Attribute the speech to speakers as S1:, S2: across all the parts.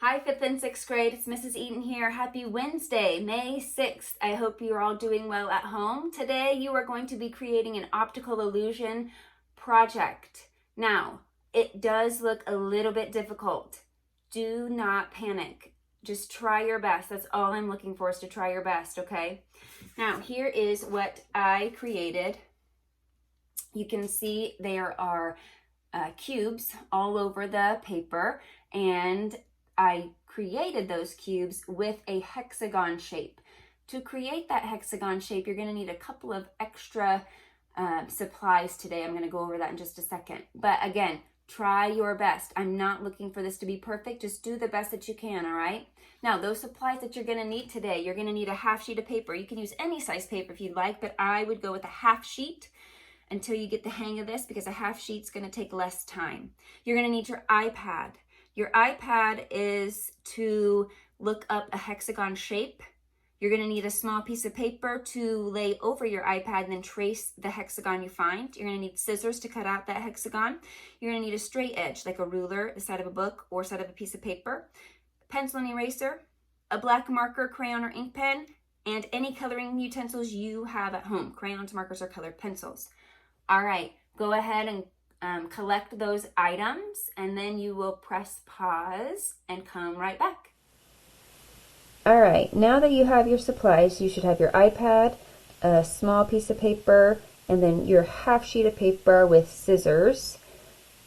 S1: Hi, 5th and 6th grade. It's Mrs. Eaton here. Happy Wednesday, May 6th. I hope you are all doing well at home. Today, you are going to be creating an optical illusion project. Now, it does look a little bit difficult. Do not panic. Just try your best. That's all I'm looking for, is to try your best, okay? Now, here is what I created. You can see there are cubes all over the paper, and I created those cubes with a hexagon shape. To create that hexagon shape, you're going to need a couple of extra supplies today. I'm going to go over that in just a second. But again, try your best. I'm not looking for this to be perfect. Just do the best that you can, all right? Now, those supplies that you're going to need today, you're going to need a half sheet of paper. You can use any size paper if you'd like, but I would go with a half sheet until you get the hang of this, because a half sheet's going to take less time. You're going to need your iPad. Your iPad is to look up a hexagon shape. You're going to need a small piece of paper to lay over your iPad and then trace the hexagon you find. You're going to need scissors to cut out that hexagon. You're going to need a straight edge, like a ruler, the side of a book or side of a piece of paper, pencil and eraser, a black marker, crayon, or ink pen, and any coloring utensils you have at home, crayons, markers, or colored pencils. All right, go ahead and collect those items, and then you will press pause and come right back.
S2: All right, now that you have your supplies, you should have your iPad, a small piece of paper, and then your half sheet of paper with scissors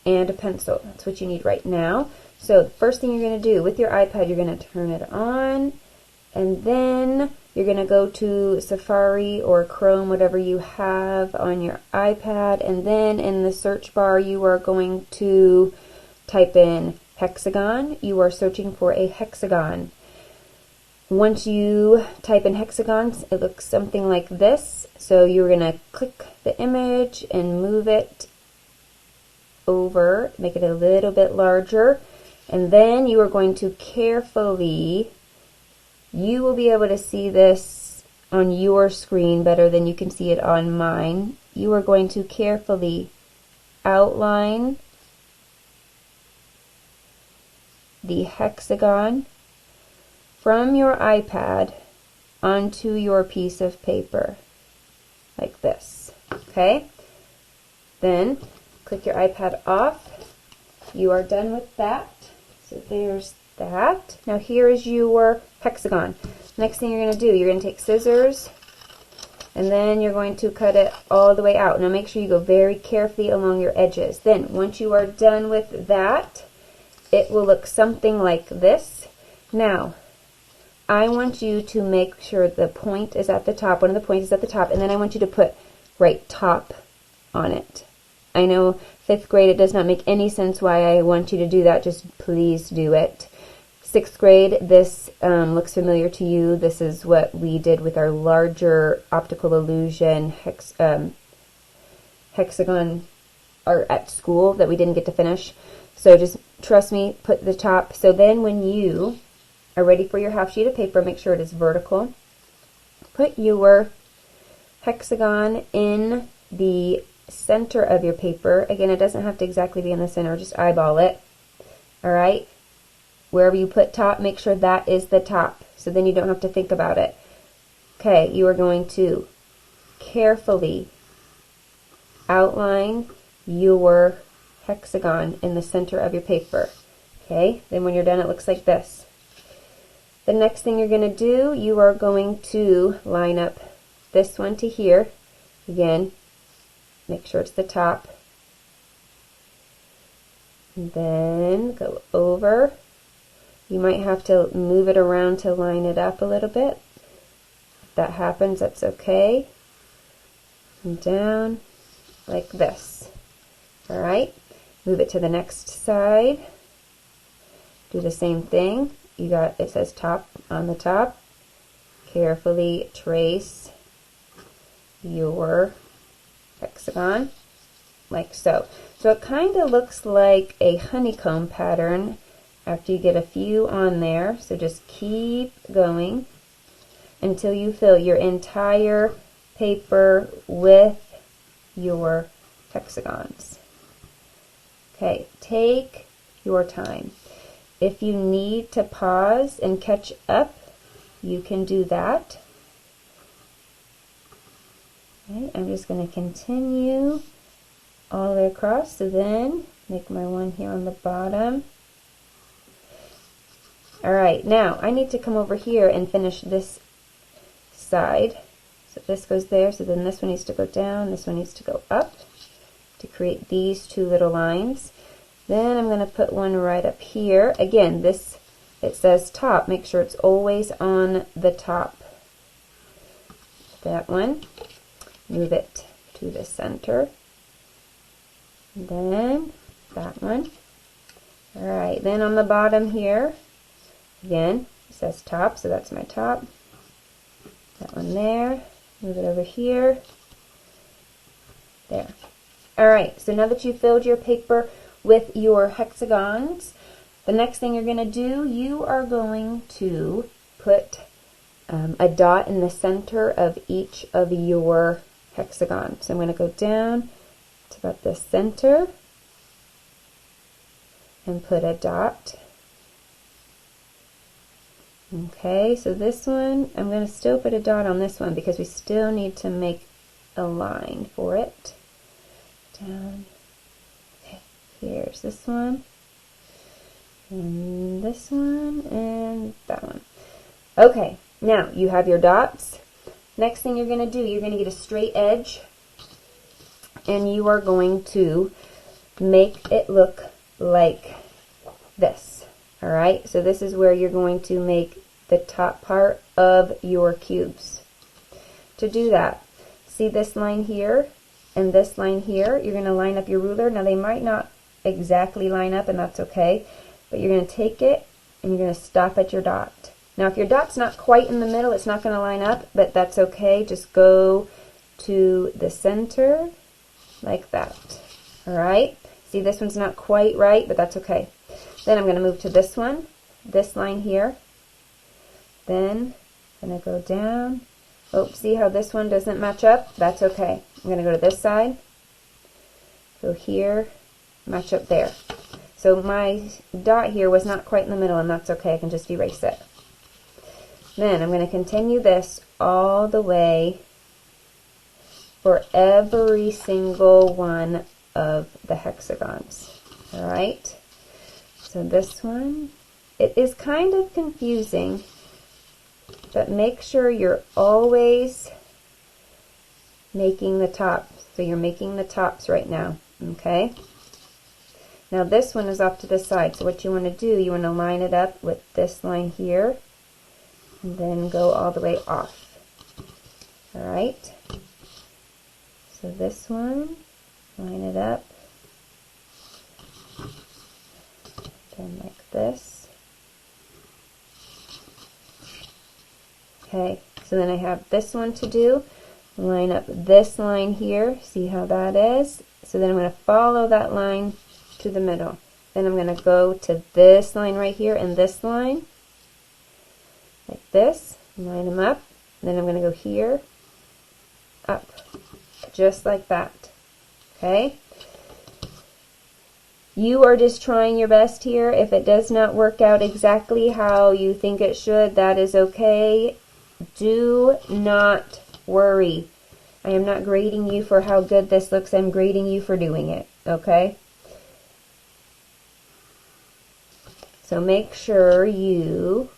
S2: and a pencil. That's what you need right now. So the first thing you're going to do with your iPad, you're going to turn it on, and then you're going to go to Safari or Chrome, whatever you have on your iPad, and then in the search bar you are going to type in hexagon. You are searching for a hexagon. Once you type in hexagons, it looks something like this. So you're going to click the image and move it over, make it a little bit larger, and then you are going to carefully, you will be able to see this on your screen better than you can see it on mine. You are going to carefully outline the hexagon from your iPad onto your piece of paper, like this, okay? Then click your iPad off. You are done with that. So there's that. Now here is your hexagon. Next thing you're going to do, you're going to take scissors, and then you're going to cut it all the way out. Now make sure you go very carefully along your edges. Then once you are done with that, it will look something like this. Now, I want you to make sure the point is at the top, one of the points is at the top, and then I want you to put right top on it. I know 5th grade, it does not make any sense why I want you to do that. Just please do it. 6th grade, this looks familiar to you. This is what we did with our larger optical illusion hexagon art at school that we didn't get to finish. So just trust me, put the top. So then when you are ready for your half sheet of paper, make sure it is vertical. Put your hexagon in the center of your paper. Again, it doesn't have to exactly be in the center, just eyeball it. All right? Wherever you put top, make sure that is the top, so then you don't have to think about it. Okay, you are going to carefully outline your hexagon in the center of your paper. Okay, then when you're done, it looks like this. The next thing you're going to do, you are going to line up this one to here. Again, make sure it's the top. And then go over. You might have to move it around to line it up a little bit. If that happens, that's okay. And down like this. All right, move it to the next side. Do the same thing. You got, it says top on the top. Carefully trace your hexagon like so. So it kind of looks like a honeycomb pattern after you get a few on there. So just keep going until you fill your entire paper with your hexagons. Okay, take your time. If you need to pause and catch up, you can do that. Okay, I'm just going to continue all the way across, so then make my one here on the bottom. Alright, now I need to come over here and finish this side. So this goes there, so then this one needs to go down, this one needs to go up to create these two little lines. Then I'm going to put one right up here. Again, this, it says top, make sure it's always on the top. That one, move it to the center. And then that one. Alright, then on the bottom here, again, it says top, so that's my top. That one there, move it over here. There. Alright, so now that you've filled your paper with your hexagons, the next thing you're going to do, you are going to put a dot in the center of each of your hexagons. So I'm going to go down to about the center and put a dot. Okay, so this one, I'm going to still put a dot on this one because we still need to make a line for it. Down. Okay, here's this one, and this one, and that one. Okay, now you have your dots. Next thing you're going to do, you're going to get a straight edge, and you are going to make it look like this. Alright, so this is where you're going to make the top part of your cubes. To do that, see this line here and this line here, you're going to line up your ruler. Now they might not exactly line up, and that's okay, but you're going to take it and you're going to stop at your dot. Now if your dot's not quite in the middle, it's not going to line up, but that's okay. Just go to the center like that. Alright, see this one's not quite right, but that's okay. Then I'm going to move to this one, this line here. Then I'm going to go down. Oh, see how this one doesn't match up? That's okay. I'm going to go to this side, go here, match up there. So my dot here was not quite in the middle, and that's okay. I can just erase it. Then I'm going to continue this all the way for every single one of the hexagons. Alright? So this one, it is kind of confusing, but make sure you're always making the tops. So you're making the tops right now, okay? Now this one is off to the side, so what you want to do, you want to line it up with this line here, and then go all the way off. Alright? So this one, line it up. Like this. Okay, so then I have this one to do. Line up this line here. See how that is? So then I'm going to follow that line to the middle. Then I'm going to go to this line right here and this line. Like this. Line them up. Then I'm going to go here. Up. Just like that. Okay? You are just trying your best here. If it does not work out exactly how you think it should, that is okay. Do not worry. I am not grading you for how good this looks. I'm grading you for doing it, okay? So make sure you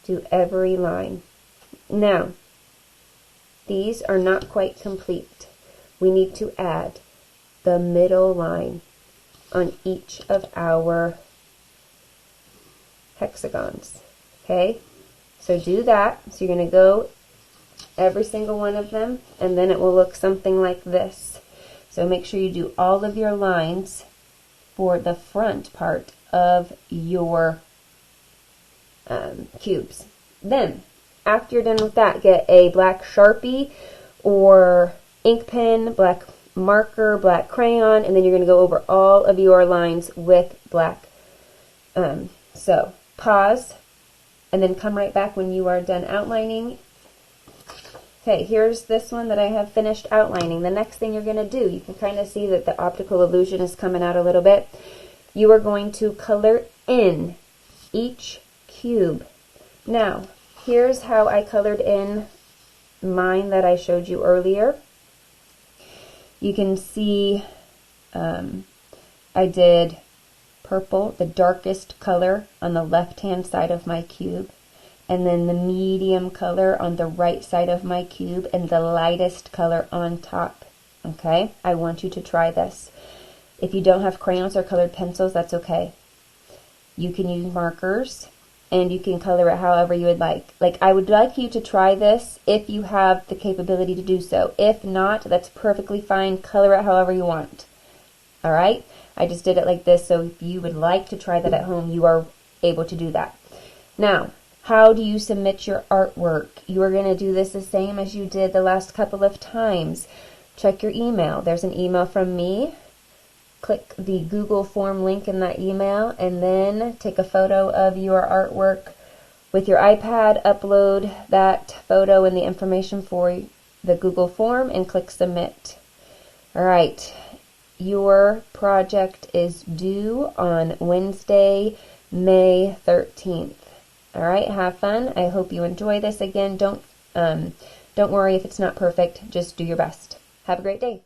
S2: do every line. Now, these are not quite complete. We need to add the middle line on each of our hexagons. Okay? So do that. So you're going to go every single one of them, and then it will look something like this. So make sure you do all of your lines for the front part of your cubes. Then, after you're done with that, get a black Sharpie or ink pen, black marker, black crayon, and then you're going to go over all of your lines with black. So pause, and then come right back when you are done outlining. Okay, here's this one that I have finished outlining. The next thing you're going to do, you can kind of see that the optical illusion is coming out a little bit. You are going to color in each cube. Now, here's how I colored in mine that I showed you earlier. You can see I did purple, the darkest color, on the left-hand side of my cube, and then the medium color on the right side of my cube, and the lightest color on top. Okay, I want you to try this. If you don't have crayons or colored pencils, that's okay. You can use markers, and you can color it however you would like. Like, I would like you to try this if you have the capability to do so. If not, that's perfectly fine. Color it however you want. All right? I just did it like this, so if you would like to try that at home, you are able to do that. Now, how do you submit your artwork? You are going to do this the same as you did the last couple of times. Check your email. There's an email from me. Click the Google form link in that email, and then take a photo of your artwork with your iPad, upload that photo and the information for the Google form, and click submit. All right. Your project is due on Wednesday, May 13th. All right, have fun. I hope you enjoy this. Again, don't worry if it's not perfect. Just do your best. Have a great day.